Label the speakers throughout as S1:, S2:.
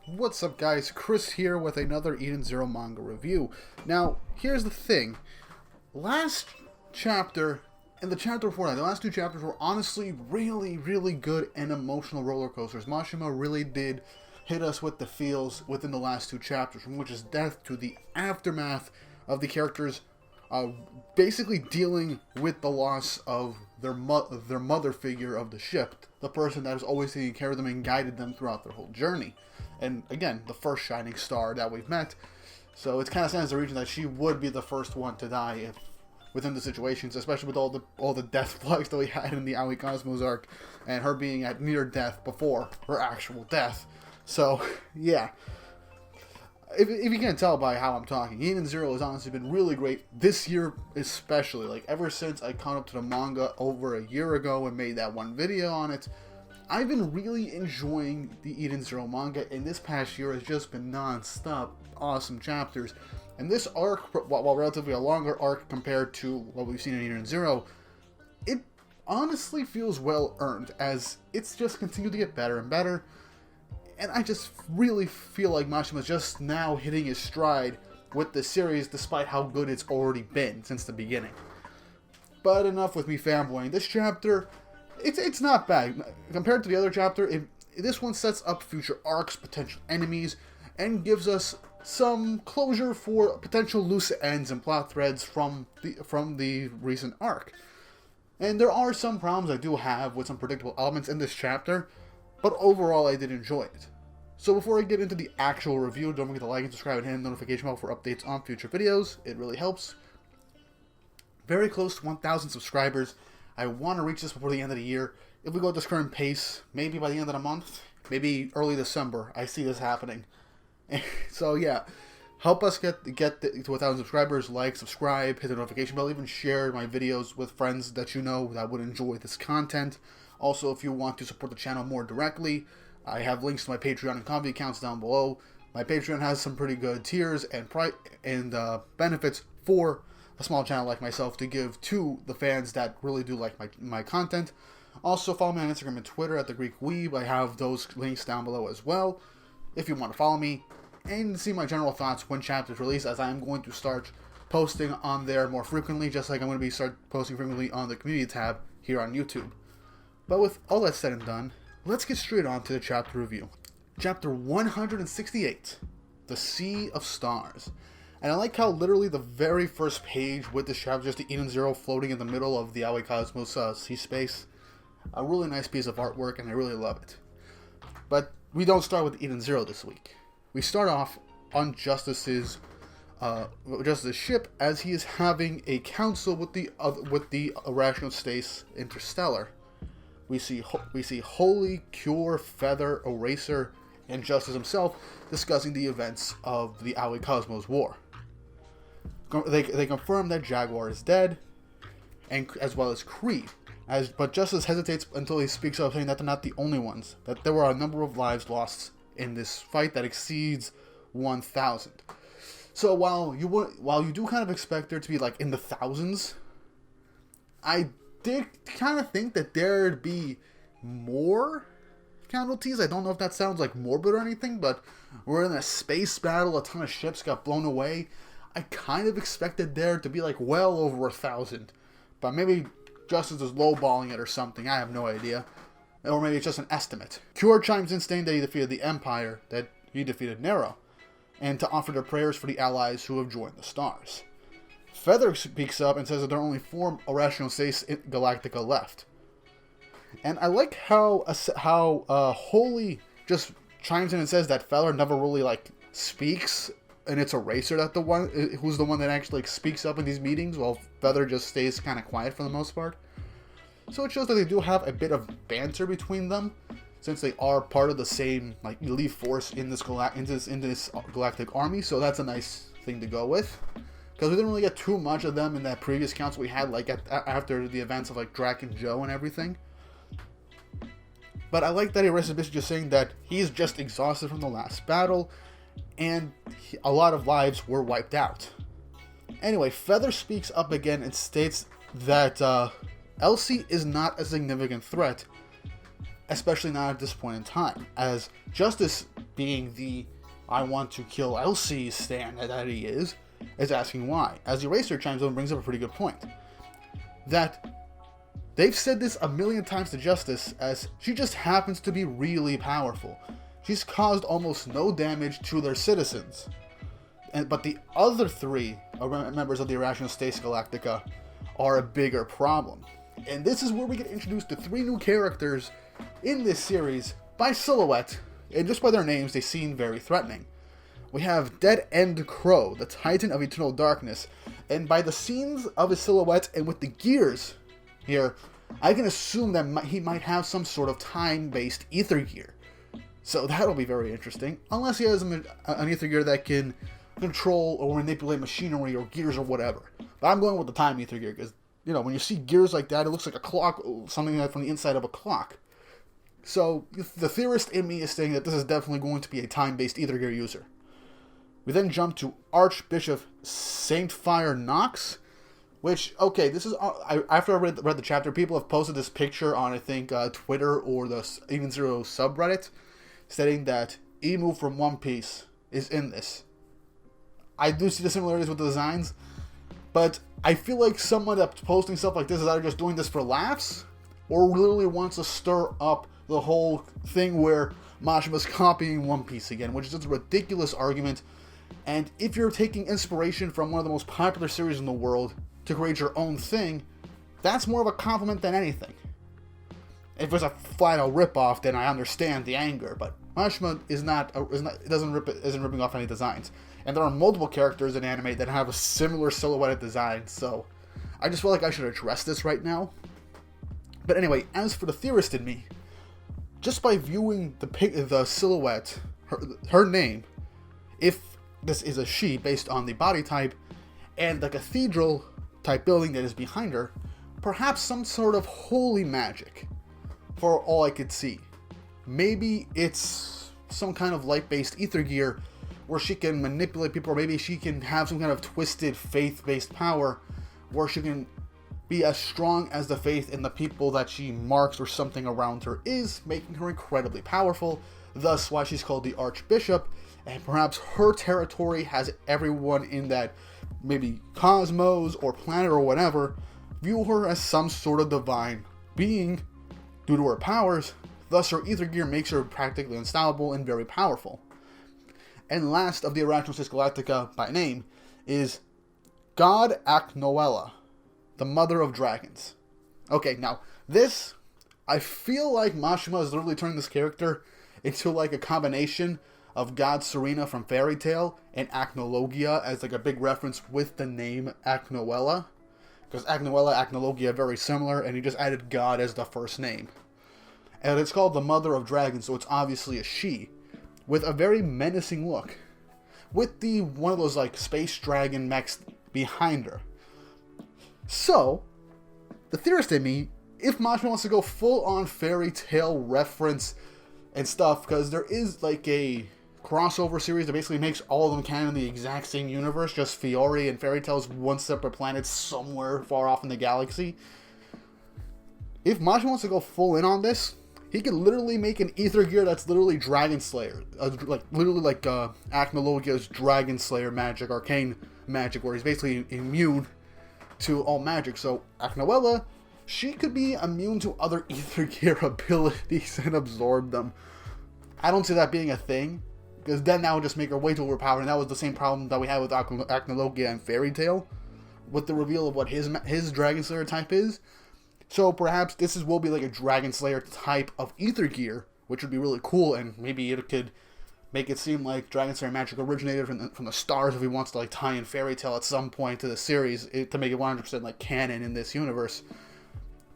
S1: What's up, guys? Chris here with another Eden Zero manga review. Now, here's the thing. Last chapter and the chapter before that, the last two chapters were honestly really good and emotional roller coasters. Mashima really did hit us with the feels within the last two chapters, from which is death to the aftermath of the characters basically dealing with the loss of their mother figure of the ship, the person that has always taken care of them and guided them throughout their whole journey. And again, the first shining star that we've met. So it kind of stands to reason that she would be the first one to die within the situations, especially with all the death flags that we had in the Aoi Cosmos arc, and her being at near death before her actual death. So yeah, if you can't tell by how I'm talking, Eden Zero has honestly been really great this year, especially. Like, ever since I caught up to the manga over a year ago and made that one video on it, I've been really enjoying the Eden Zero manga, and this past year has just been non-stop awesome chapters. And this arc, while relatively a longer arc compared to what we've seen in Eden Zero, it honestly feels well earned, as it's just continued to get better and better. And I just really feel like Mashima's just now hitting his stride with the series, despite how good it's already been since the beginning. But enough with me fanboying. This chapter, it's not bad. Compared to the other chapter, this one sets up future arcs, potential enemies, and gives us some closure for potential loose ends and plot threads from the recent arc. And there are some problems I do have with some predictable elements in this chapter, but overall I did enjoy it. So before I get into the actual review, don't forget to like and subscribe and hit the notification bell for updates on future videos. It really helps. Very close to 1,000 subscribers. I want to reach this before the end of the year. If we go at this current pace, maybe by the end of the month, maybe early December, I see this happening. So yeah, help us get to 1,000 subscribers. Like, subscribe, hit the notification bell, even share my videos with friends that you know that would enjoy this content. Also, if you want to support the channel more directly, I have links to my Patreon and Ko-fi accounts down below. My Patreon has some pretty good tiers and benefits for a small channel like myself to give to the fans that really do like my content. Also, follow me on Instagram and Twitter at The Greek Weeb. I have those links down below as well, if you want to follow me and see my general thoughts when chapters release, as I am going to start posting on there more frequently, just like I'm going to start posting frequently on the community tab here on YouTube. But with all that said and done, let's get straight on to the chapter review. Chapter 168, The Sea of Stars. And I like how literally the very first page with this chapter, just the Eden Zero floating in the middle of the Aoi Cosmos sea space. A really nice piece of artwork, and I really love it. But we don't start with Eden Zero this week. We start off on Justice's ship, as he is having a council with the Irrational Stace Interstellar. We see Holy, Cure, Feather, Eraser, and Justice himself discussing the events of the Aoi Cosmos War. They confirm that Jaguar is dead, and as well as Creed. But Justice hesitates until he speaks up, saying that they're not the only ones, that there were a number of lives lost in this fight that exceeds 1,000. So while you do kind of expect there to be like in the thousands, I did kind of think that there'd be more casualties. I don't know if that sounds like morbid or anything, but we're in a space battle, a ton of ships got blown away. I kind of expected there to be like well over 1,000, but maybe Justice is lowballing it or something. I have no idea. Or maybe it's just an estimate. Cure chimes in saying that he defeated the Empire, that he defeated Nero, and to offer their prayers for the allies who have joined the stars. Feather speaks up and says that there are only 4 Irrational States in Galactica left. And I like how Holy just chimes in and says that Feather never really like speaks, and it's Eraser who's the one that actually like, speaks up in these meetings, while Feather just stays kind of quiet for the most part. So it shows that they do have a bit of banter between them, since they are part of the same like elite force in this galactic army. So that's a nice thing to go with, because we didn't really get too much of them in that previous council we had, like after the events of like Drac and Joe and everything. But I like that Eraser is just saying that he's just exhausted from the last battle, and a lot of lives were wiped out. Anyway, Feather speaks up again and states that Elsie is not a significant threat, especially not at this point in time, as Justice, being the I want to kill Elsie stan that he is asking why. As Eraser chimes in and brings up a pretty good point. That they've said this a million times to Justice, as she just happens to be really powerful. She's caused almost no damage to their citizens. But the other three members of the Irrational States Galactica are a bigger problem. And this is where we get introduced to three new characters in this series by silhouette, and just by their names they seem very threatening. We have Dead End Crow, the Titan of Eternal Darkness, and by the scenes of his silhouette and with the gears here, I can assume that he might have some sort of time-based ether gear. So that'll be very interesting, unless he has an ether gear that can control or manipulate machinery or gears or whatever. But I'm going with the time ether gear, because, you know, when you see gears like that, it looks like a clock, something like from the inside of a clock. So the theorist in me is saying that this is definitely going to be a time-based ether gear user. We then jump to Archbishop Saint Fire Knox, which, okay, this is, after I read the chapter, people have posted this picture on, I think, Twitter or the Even Zero subreddit, stating that Emu from One Piece is in this. I do see the similarities with the designs, but I feel like someone that's posting stuff like this is either just doing this for laughs, or literally wants to stir up the whole thing where Mashima's copying One Piece again, which is just a ridiculous argument. And if you're taking inspiration from one of the most popular series in the world to create your own thing, that's more of a compliment than anything. If it's a flat-out rip-off, then I understand the anger, but Mashima isn't ripping off any designs. And there are multiple characters in anime that have a similar silhouetted design, so I just feel like I should address this right now. But anyway, as for the theorist in me, just by viewing the silhouette, her name, if this is a she based on the body type, and the cathedral type building that is behind her, perhaps some sort of holy magic, for all I could see. Maybe it's some kind of light-based ether gear where she can manipulate people, or maybe she can have some kind of twisted faith-based power where she can be as strong as the faith in the people that she marks or something around her is, making her incredibly powerful, thus why she's called the Archbishop, and perhaps her territory has everyone in that maybe cosmos or planet or whatever view her as some sort of divine being due to her powers, thus her ether gear makes her practically unstoppable and very powerful. And last of the Irrational States Galactica by name is God Aknoella, the Mother of Dragons. Okay, now this, I feel like Mashima is literally turning this character into like a combination of God Serena from Fairy Tail and Acnologia as like a big reference with the name Aknoella. Because Acnoella, Acnologia are very similar, and he just added God as the first name. And it's called the Mother of Dragons, so it's obviously a she, with a very menacing look, with the one of those like space dragon mechs behind her. So, the theorist in me, if Mashima wants to go full on Fairy Tail reference and stuff, because there is like a crossover series that basically makes all of them canon in the exact same universe, just Fiori and Fairy Tail's one separate planet somewhere far off in the galaxy. If Mashima wants to go full in on this, he could literally make an ether gear that's literally Dragon Slayer, literally like Acnologia's Dragon Slayer magic, arcane magic, where he's basically immune to all magic. So Aknoella, she could be immune to other ether gear abilities and absorb them. I don't see that being a thing, because then that would just make her way too overpowered, and that was the same problem that we had with Acnologia and Fairy Tail, with the reveal of what his Dragon Slayer type is. So perhaps this will be like a Dragon Slayer type of ether gear, which would be really cool, and maybe it could make it seem like Dragon Slayer magic originated from the stars if he wants to like tie in Fairy Tail at some point to the series to make it 100% like canon in this universe.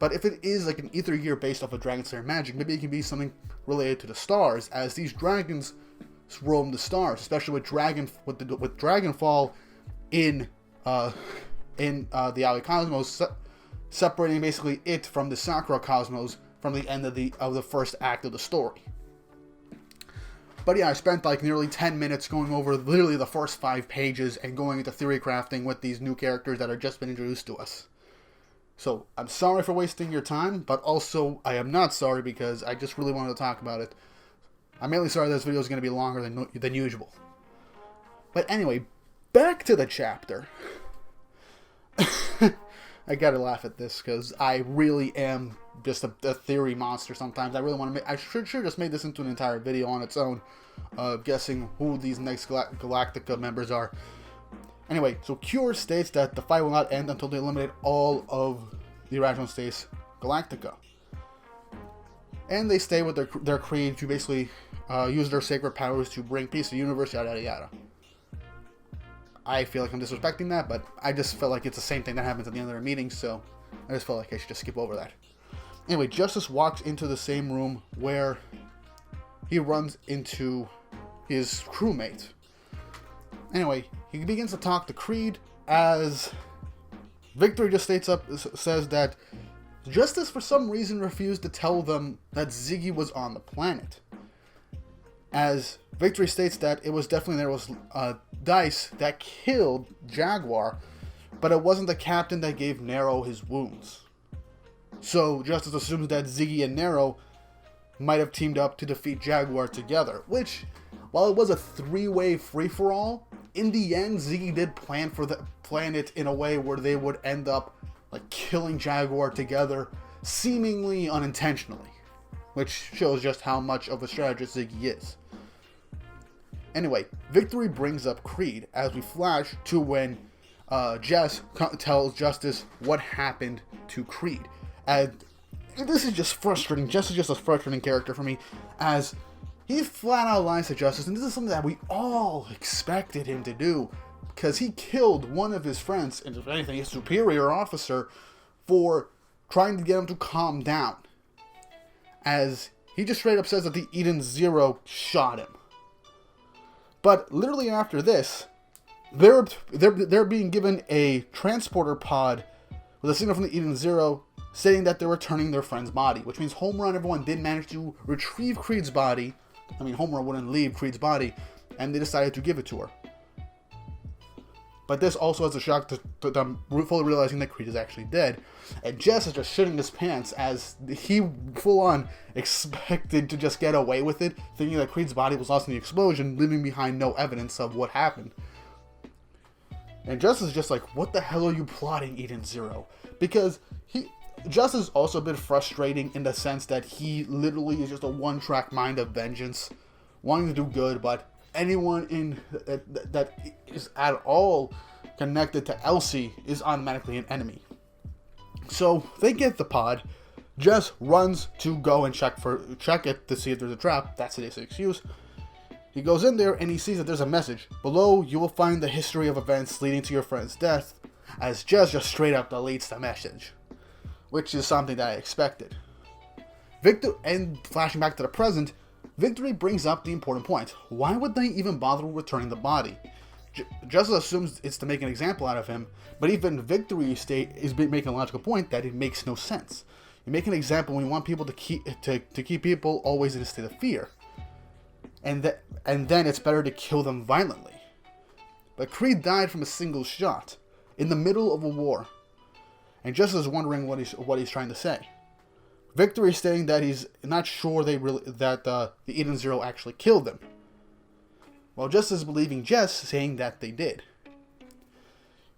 S1: But if it is like an ether gear based off of Dragon Slayer magic, maybe it can be something related to the stars, as these dragons roam the stars, especially with Dragonfall in the Aoi Cosmos, separating basically it from the Sakura Cosmos from the end of the first act of the story. But yeah, I spent like nearly 10 minutes going over literally the first 5 pages and going into theory crafting with these new characters that have just been introduced to us. So, I'm sorry for wasting your time, but also, I am not sorry because I just really wanted to talk about it. I'm mainly sorry this video is going to be longer than usual. But anyway, back to the chapter. I gotta laugh at this because I really am just a theory monster sometimes. I really want to make... I should just made this into an entire video on its own, guessing who these next Galactica members are. Anyway, so Cure states that the fight will not end until they eliminate all of the Irrational States Galactica. And they stay with their creed to basically use their sacred powers to bring peace to the universe, yada yada yada. I feel like I'm disrespecting that, but I just felt like it's the same thing that happens at the end of their meetings, so I just felt like I should just skip over that. Anyway, Justice walks into the same room where he runs into his crewmate. Anyway, he begins to talk to Creed as Victory just says that Justice for some reason refused to tell them that Ziggy was on the planet. As Victory states that it was definitely there was Dice that killed Jaguar, but it wasn't the captain that gave Nero his wounds. So Justice assumes that Ziggy and Nero might have teamed up to defeat Jaguar together, which, while it was a three-way free-for-all, in the end Ziggy did plan it in a way where they would end up like killing Jaguar together, seemingly unintentionally, which shows just how much of a strategist Ziggy is. Anyway, Victory brings up Creed as we flash to when Jess tells Justice what happened to Creed. And this is just frustrating. Jess is just a frustrating character for me, as he flat out lies to Justice, and this is something that we all expected him to do, because he killed one of his friends, and if anything, his superior officer, for trying to get him to calm down. As he just straight up says that the Eden Zero shot him. But literally after this, they're being given a transporter pod with a signal from the Eden Zero stating that they're returning their friend's body, which means Homer and everyone did manage to retrieve Creed's body. I mean, Homer wouldn't leave Creed's body, and they decided to give it to her. But this also has a shock to them fully realizing that Creed is actually dead. And Jess is just shitting his pants as he full-on expected to just get away with it, thinking that Creed's body was lost in the explosion, leaving behind no evidence of what happened. And Jess is just like, what the hell are you plotting, Eden Zero? Because Jess is also a bit frustrating in the sense that he literally is just a one-track mind of vengeance, wanting to do good, but anyone that is at all connected to Elsie is automatically an enemy. So they get the pod. Jess runs to go and check it to see if there's a trap. That's today's excuse. He goes in there and he sees that there's a message. Below, you will find the history of events leading to your friend's death, as Jess just straight up deletes the message, which is something that I expected. And flashing back to the present, Victory brings up the important point. Why would they even bother returning the body? Justice assumes it's to make an example out of him, but even Victory is making a logical point that it makes no sense. You make an example when you want people to keep people always in a state of fear, and then it's better to kill them violently. But Creed died from a single shot in the middle of a war, and Justice is wondering what he's trying to say. Victory is stating that he's not sure that the Eden Zero actually killed them, while Justice is believing Jess, saying that they did.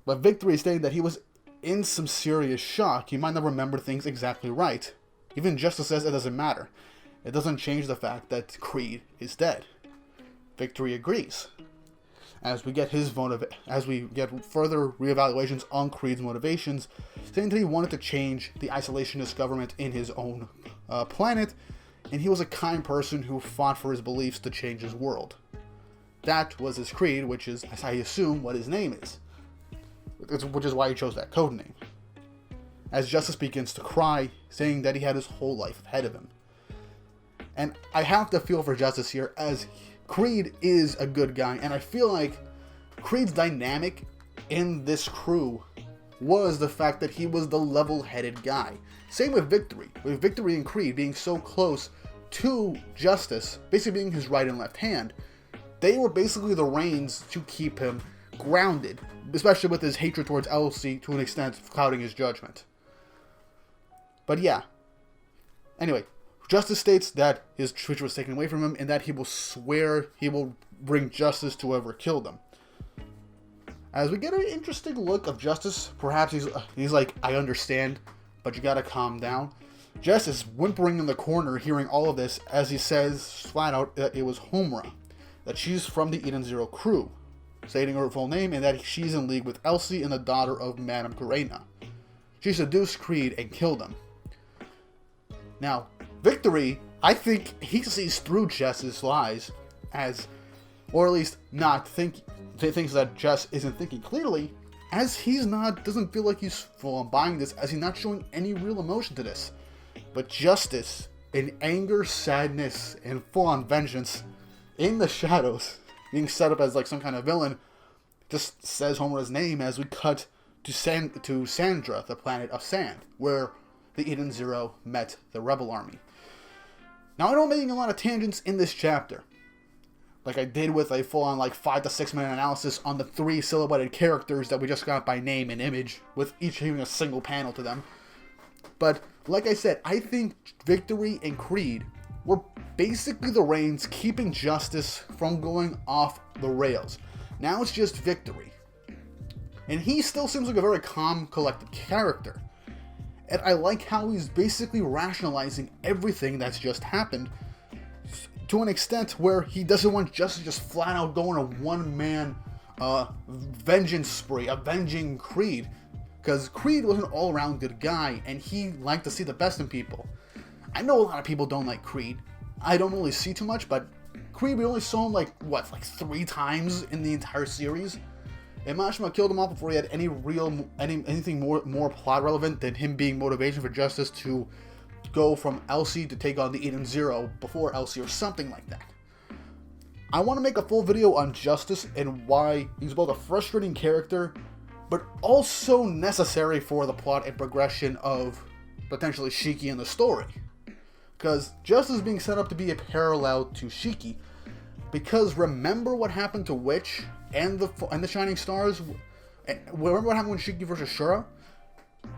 S1: But Victory is stating that he was in some serious shock. He might not remember things exactly right. Even Justice says it doesn't matter. It doesn't change the fact that Creed is dead. Victory agrees. As we get further reevaluations on Creed's motivations, saying that he wanted to change the isolationist government in his own planet, and he was a kind person who fought for his beliefs to change his world. That was his creed, which is, as I assume, what his name is. Which is why he chose that code name. As Justice begins to cry, saying that he had his whole life ahead of him. And I have to feel for Justice here, as Creed is a good guy, and I feel like Creed's dynamic in this crew was the fact that he was the level-headed guy. Same with Victory and Creed being so close to Justice, basically being his right and left hand. They were basically the reins to keep him grounded, especially with his hatred towards Elsie to an extent clouding his judgment. But yeah. Anyway, Justice states that his future was taken away from him and that he will swear he will bring justice to whoever killed him. As we get an interesting look of Justice, perhaps he's like, I understand, but you gotta calm down. Jess is whimpering in the corner hearing all of this as he says flat out that it was Homura, that she's from the Eden Zero crew, stating her full name, and that she's in league with Elsie and the daughter of Madame Garena. She seduced Creed and killed him. Now, Victory, I think he sees through Jess's lies as, or at least not thinks that Jess isn't thinking clearly, as doesn't feel like he's full on buying this, as he's not showing any real emotion to this. But Justice, in anger, sadness, and full-on vengeance, in the shadows, being set up as like some kind of villain, just says Homura's name as we cut to Sandra, the planet of sand, where the Eden Zero met the Rebel Army. Now, I know I'm making a lot of tangents in this chapter, like I did with a full-on like 5 to 6 minute analysis on the 3 silhouetted characters that we just got by name and image, with each having a single panel to them. But, like I said, I think Victory and Creed were basically the reins keeping Justice from going off the rails. Now it's just Victory. And he still seems like a very calm, collected character. And I like how he's basically rationalizing everything that's just happened to an extent where he doesn't want Justice to just flat out go on a one-man vengeance spree, avenging Creed. Because Creed was an all-around good guy, and he liked to see the best in people. I know a lot of people don't like Creed. I don't really see too much, but Creed, we only saw him like 3 times in the entire series. And Mashima killed him off before he had anything more plot relevant than him being motivation for Justice to go from Elsie to take on the Eden Zero before Elsie or something like that. I want to make a full video on Justice and why he's both a frustrating character, but also necessary for the plot and progression of potentially Shiki in the story. Because Justice is being set up to be a parallel to Shiki. Because remember what happened to Witch and the Shining Stars? Remember what happened when Shiki versus Shura?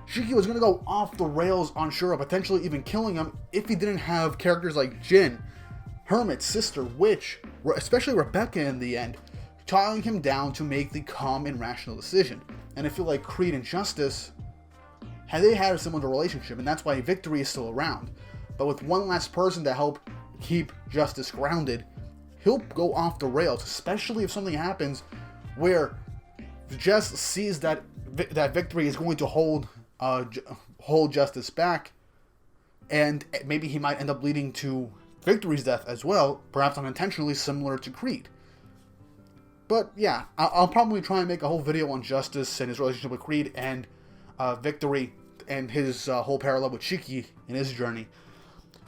S1: Shiki was going to go off the rails on Shura, potentially even killing him if he didn't have characters like Jin, Hermit's sister, Witch, especially Rebecca in the end, tying him down to make the calm and rational decision. And I feel like Creed and Justice, they had a similar relationship, and that's why Victory is still around. But with one last person to help keep Justice grounded, he'll go off the rails, especially if something happens where Jess sees that Victory is going to hold Justice back, and maybe he might end up leading to Victory's death as well, perhaps unintentionally, similar to Creed. But yeah, I'll probably try and make a whole video on Justice and his relationship with Creed and Victory and his whole parallel with Shiki in his journey.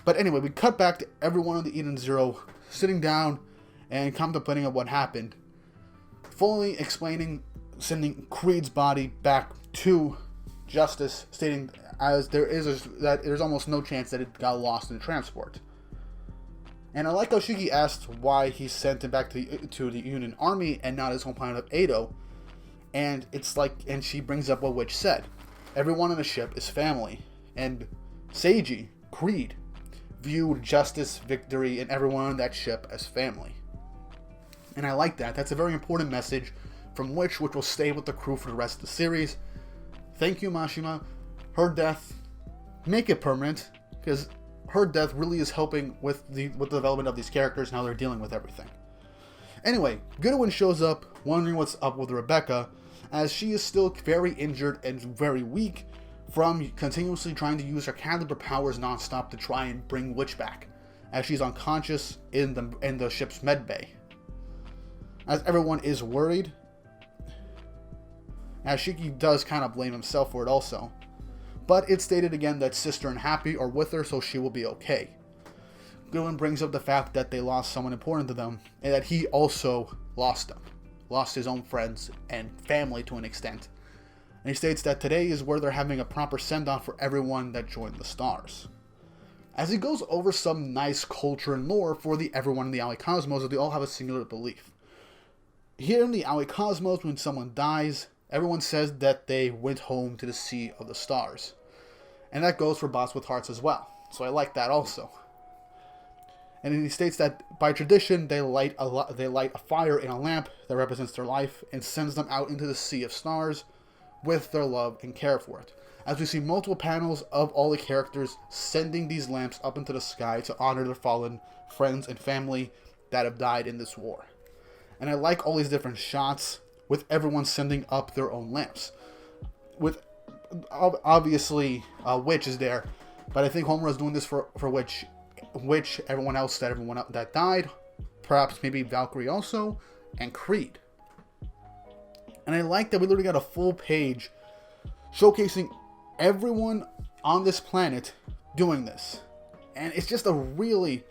S1: But anyway, we cut back to everyone on the Eden Zero sitting down and contemplating on what happened, fully explaining sending Creed's body back to Justice, stating as that there's almost no chance that it got lost in transport. And I like how Shiki asked why he sent him back to the Union Army and not his home planet of Edo. And she brings up what Witch said. Everyone on the ship is family. And Seiji, Creed, viewed Justice, Victory, and everyone on that ship as family. And I like that. That's a very important message from Witch, which will stay with the crew for the rest of the series. Thank you, Mashima. Her death, make it permanent, because her death really is helping with the development of these characters and how they're dealing with everything. Anyway, Goodwin shows up, wondering what's up with Rebecca, as she is still very injured and very weak from continuously trying to use her caliber powers nonstop to try and bring Witch back, as she's unconscious in the ship's medbay. As everyone is worried, as Shiki does kind of blame himself for it also. But it's stated again that Sister and Happy are with her, so she will be okay. Goodwin brings up the fact that they lost someone important to them, and that he also lost them. Lost his own friends and family to an extent. And he states that today is where they're having a proper send-off for everyone that joined the Stars. As he goes over some nice culture and lore for everyone in the Aoi Cosmos, that they all have a singular belief. Here in the Aoi Cosmos, when someone dies, everyone says that they went home to the Sea of the Stars. And that goes for bots with hearts as well. So I like that also. And he states that by tradition, they light a fire in a lamp that represents their life and sends them out into the sea of stars with their love and care for it. As we see multiple panels of all the characters sending these lamps up into the sky to honor their fallen friends and family that have died in this war. And I like all these different shots with everyone sending up their own lamps. With obviously Witch is there, but I think Homura is doing this for Witch, everyone else that died, perhaps maybe Valkyrie also, and Creed. And I like that we literally got a full page showcasing everyone on this planet doing this. And it's just a really,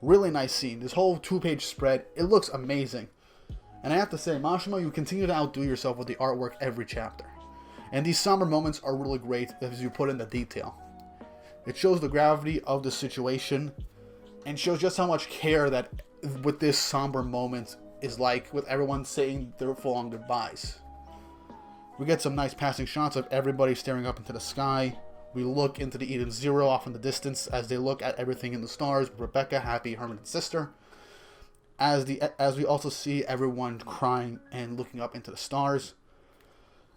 S1: really nice scene. This whole 2-page spread, it looks amazing. And I have to say, Mashima, you continue to outdo yourself with the artwork every chapter. And these somber moments are really great as you put in the detail. It shows the gravity of the situation and shows just how much care that with this somber moment is like with everyone saying their full-on goodbyes. We get some nice passing shots of everybody staring up into the sky. We look into the Eden Zero off in the distance as they look at everything in the stars. Rebecca, Happy, Herman, and Sister. As we also see everyone crying and looking up into the stars.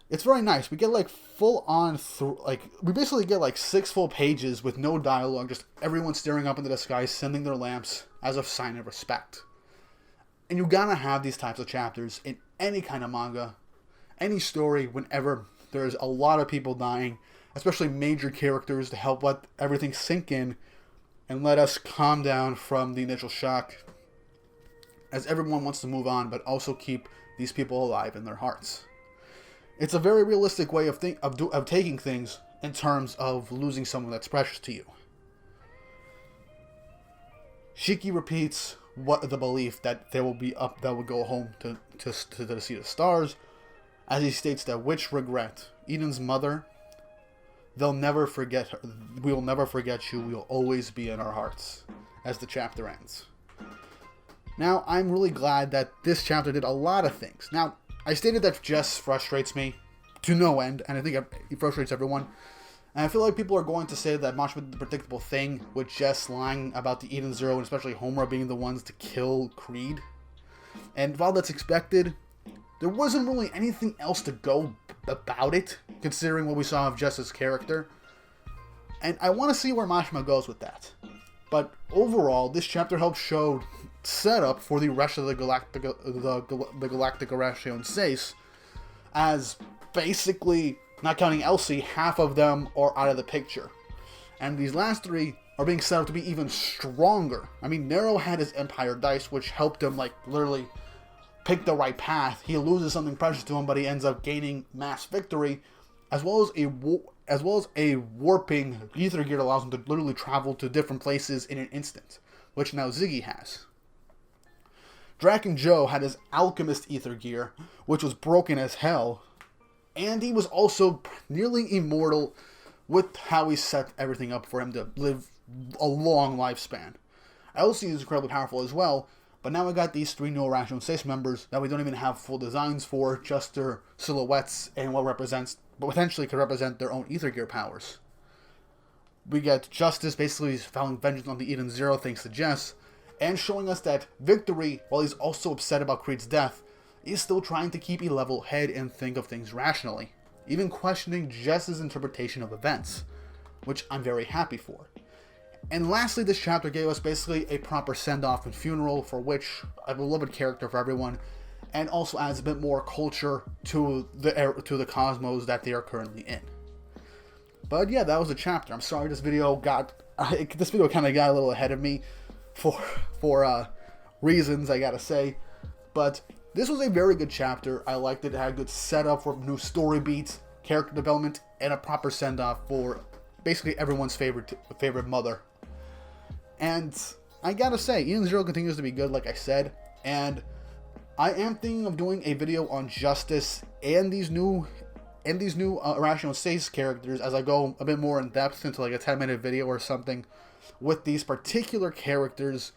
S1: It's very nice. We get like full on we basically get like 6 full pages with no dialogue, just everyone staring up into the sky, sending their lamps as a sign of respect. And you gotta have these types of chapters in any kind of manga, any story, whenever there's a lot of people dying, especially major characters, to help let everything sink in and let us calm down from the initial shock, as everyone wants to move on, but also keep these people alive in their hearts. It's a very realistic way of taking things in terms of losing someone that's precious to you. Shiki repeats the belief that they will be up, that will go home to the Sea of Stars, as he states that Witch regret Eden's mother. They'll never forget her. We will never forget you. We will always be in our hearts. As the chapter ends. Now, I'm really glad that this chapter did a lot of things. Now, I stated that Jess frustrates me to no end, and I think it frustrates everyone. And I feel like people are going to say that Mashima did the predictable thing with Jess lying about the Eden Zero, and especially Homura being the ones to kill Creed. And while that's expected, there wasn't really anything else to go about it, considering what we saw of Jess's character. And I want to see where Mashima goes with that. But overall, this chapter helped show setup for the rest of the Galactica Ration 6, as basically, not counting Elsie, half of them are out of the picture. And these last 3 are being set up to be even stronger. I mean, Nero had his Empire Dice, which helped him, like, literally pick the right path. He loses something precious to him, but he ends up gaining mass victory, as well as a warping ether gear that allows him to literally travel to different places in an instant, which now Ziggy has. Drac and Joe had his Alchemist ether gear, which was broken as hell, and he was also nearly immortal with how he set everything up for him to live a long lifespan. Elsie is incredibly powerful as well, but now we got these 3 new Ration 6 members that we don't even have full designs for, just their silhouettes and what potentially could represent their own ether gear powers. We get Justice basically vowing vengeance on the Eden Zero thanks to Jess, and showing us that Victory, while he's also upset about Creed's death, is still trying to keep a level head and think of things rationally, even questioning Jess's interpretation of events, which I'm very happy for. And lastly, this chapter gave us basically a proper send-off and funeral for Witch, a beloved character for everyone, and also adds a bit more culture to the cosmos that they are currently in. But yeah, that was the chapter. I'm sorry this video kind of got a little ahead of me for reasons, I gotta say. But this was a very good chapter. I liked it. It had a good setup for new story beats, character development, and a proper send-off for basically everyone's favorite mother. And I gotta say, Eden Zero continues to be good, like I said, and I am thinking of doing a video on Justice and these new Irrational 6 characters as I go a bit more in depth into like a 10-minute video or something with these particular characters.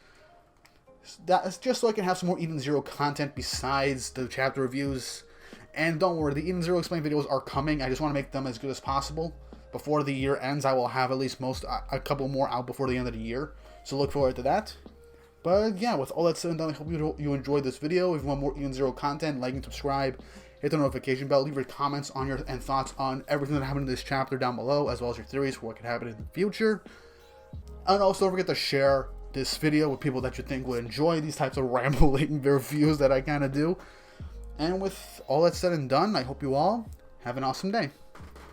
S1: That's just so I can have some more Eden Zero content besides the chapter reviews. And don't worry, the Eden Zero Explained videos are coming. I just want to make them as good as possible. before the year ends, I will have at least a couple more out before the end of the year. So look forward to that. But yeah, with all that said and done, I hope you enjoyed this video. If you want more Eden Zero content, like and subscribe. Hit the notification bell. Leave your comments on and thoughts on everything that happened in this chapter down below, as well as your theories for what could happen in the future. And also don't forget to share this video with people that you think would enjoy these types of rambling reviews that I kind of do. And with all that said and done, I hope you all have an awesome day.